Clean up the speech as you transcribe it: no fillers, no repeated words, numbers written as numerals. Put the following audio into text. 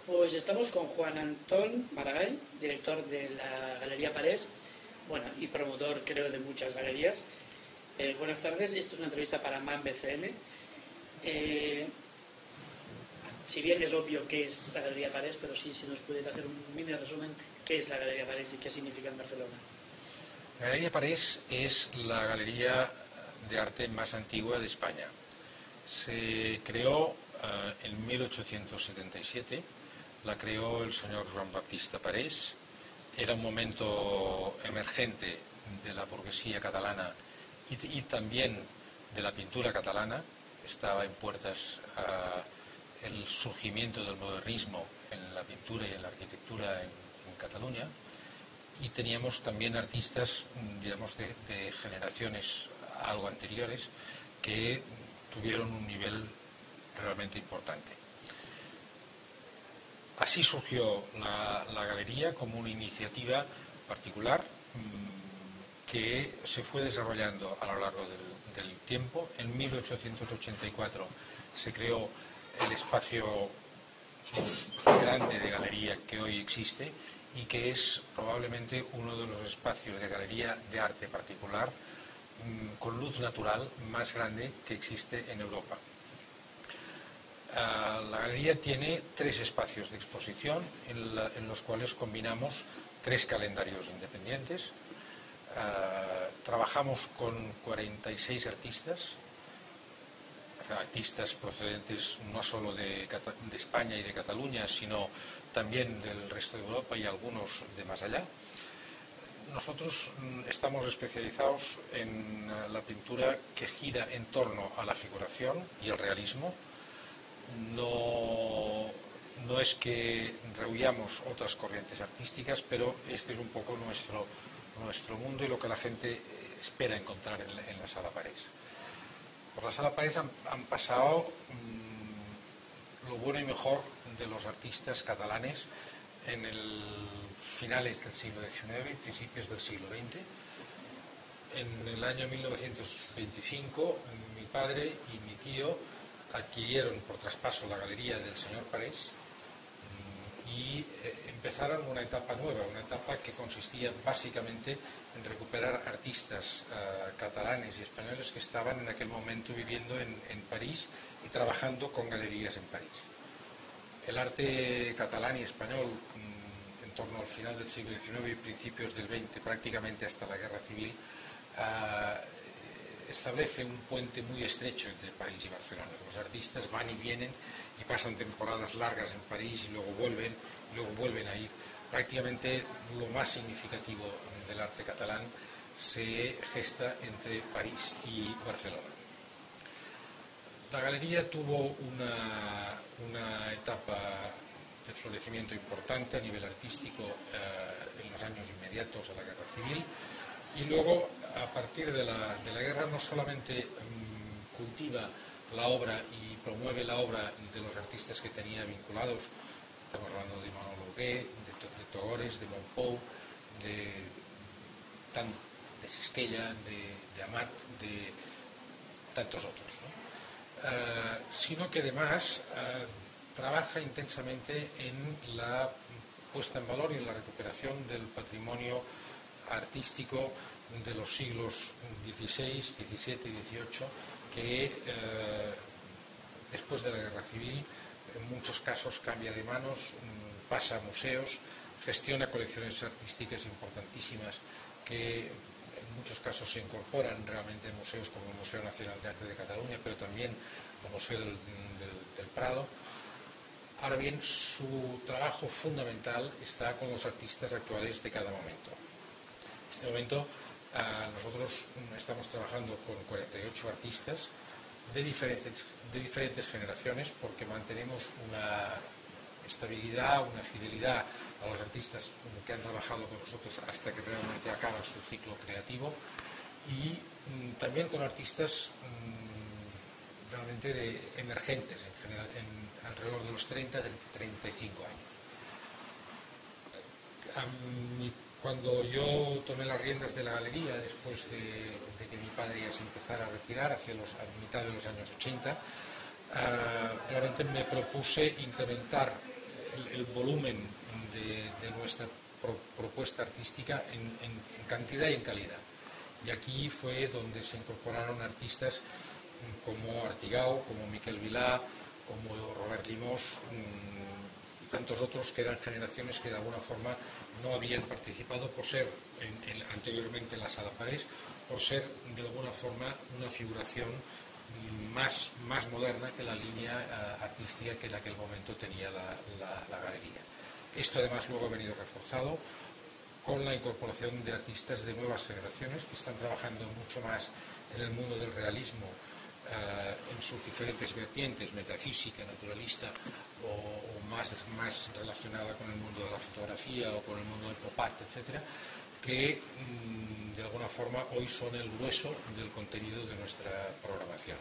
Pues estamos con Juan Antón Maragall, director de la Galería Parés, bueno, y promotor, creo, de muchas galerías. Buenas tardes, esto es una entrevista para MAM BCN. Si bien es obvio qué es la Galería Parés, pero sí, si nos pudiera hacer un mini resumen, ¿qué es la Galería Parés y qué significa en Barcelona? La Galería Parés es la galería de arte más antigua de España. Se creó en 1877, la creó el señor Joan Baptista Parés. Era un momento emergente de la burguesía catalana y también de la pintura catalana. Estaba en puertas el surgimiento del modernismo en la pintura y en la arquitectura en Cataluña. Y teníamos también artistas, digamos, de generaciones algo anteriores que tuvieron un nivel realmente importante. Así surgió la galería como una iniciativa particular que se fue desarrollando a lo largo del tiempo. En 1884 se creó el espacio grande de galería que hoy existe y que es probablemente uno de los espacios de galería de arte particular con luz natural más grande que existe en Europa. La galería tiene 3 espacios de exposición en los cuales combinamos 3 calendarios independientes. Trabajamos con 46 artistas procedentes no solo de España y de Cataluña, sino también del resto de Europa y algunos de más allá. Nosotros estamos especializados en la pintura que gira en torno a la figuración y el realismo. No es que rehuyamos otras corrientes artísticas, pero este es un poco nuestro mundo y lo que la gente espera encontrar en la Sala Parés. Por la Sala Parés han pasado lo bueno y mejor de los artistas catalanes en finales del siglo XIX y principios del siglo XX. En el año 1925 mi padre y mi tío adquirieron por traspaso la galería del señor Parés y empezaron una etapa nueva, una etapa que consistía básicamente en recuperar artistas catalanes y españoles que estaban en aquel momento viviendo en París y trabajando con galerías en París. El arte catalán y español en torno al final del siglo XIX y principios del XX, prácticamente hasta la Guerra Civil, establece un puente muy estrecho entre París y Barcelona. Los artistas van y vienen y pasan temporadas largas en París y luego vuelven a ir. Prácticamente lo más significativo del arte catalán se gesta entre París y Barcelona. La galería tuvo una etapa de florecimiento importante a nivel artístico en los años inmediatos a la Guerra Civil. Y luego, a partir de la guerra, no solamente cultiva la obra y promueve la obra de los artistas que tenía vinculados, estamos hablando de Manolo Hugué, de Togores, de Montpou, de Sisquella, de Amat, de tantos otros, ¿no? Sino que además trabaja intensamente en la puesta en valor y en la recuperación del patrimonio artístico de los siglos XVI, XVII y XVIII que después de la Guerra Civil en muchos casos cambia de manos, pasa a museos, gestiona colecciones artísticas importantísimas que en muchos casos se incorporan realmente en museos como el Museo Nacional de Arte de Cataluña, pero también el Museo del Prado. Ahora bien, su trabajo fundamental está con los artistas actuales de cada momento. En este momento nosotros estamos trabajando con 48 artistas de diferentes generaciones porque mantenemos una estabilidad, una fidelidad a los artistas que han trabajado con nosotros hasta que realmente acaba su ciclo creativo y también con artistas realmente emergentes en general, alrededor de los 30, 35 años. Cuando yo tomé las riendas de la galería, después de que mi padre ya se empezara a retirar a mitad de los años 80, realmente me propuse incrementar el volumen de nuestra propuesta artística en cantidad y en calidad. Y aquí fue donde se incorporaron artistas como Artigau, como Miquel Vilà, como Robert Limós y tantos otros que eran generaciones que de alguna forma no habían participado por ser anteriormente en la Sala Parés, por ser de alguna forma una figuración más moderna que la línea artística que en aquel momento tenía la galería. Esto además luego ha venido reforzado con la incorporación de artistas de nuevas generaciones que están trabajando mucho más en el mundo del realismo, en sus diferentes vertientes, metafísica, naturalista o más relacionada con el mundo de la fotografía o con el mundo del pop art, etcétera, que de alguna forma hoy son el grueso del contenido de nuestra programación.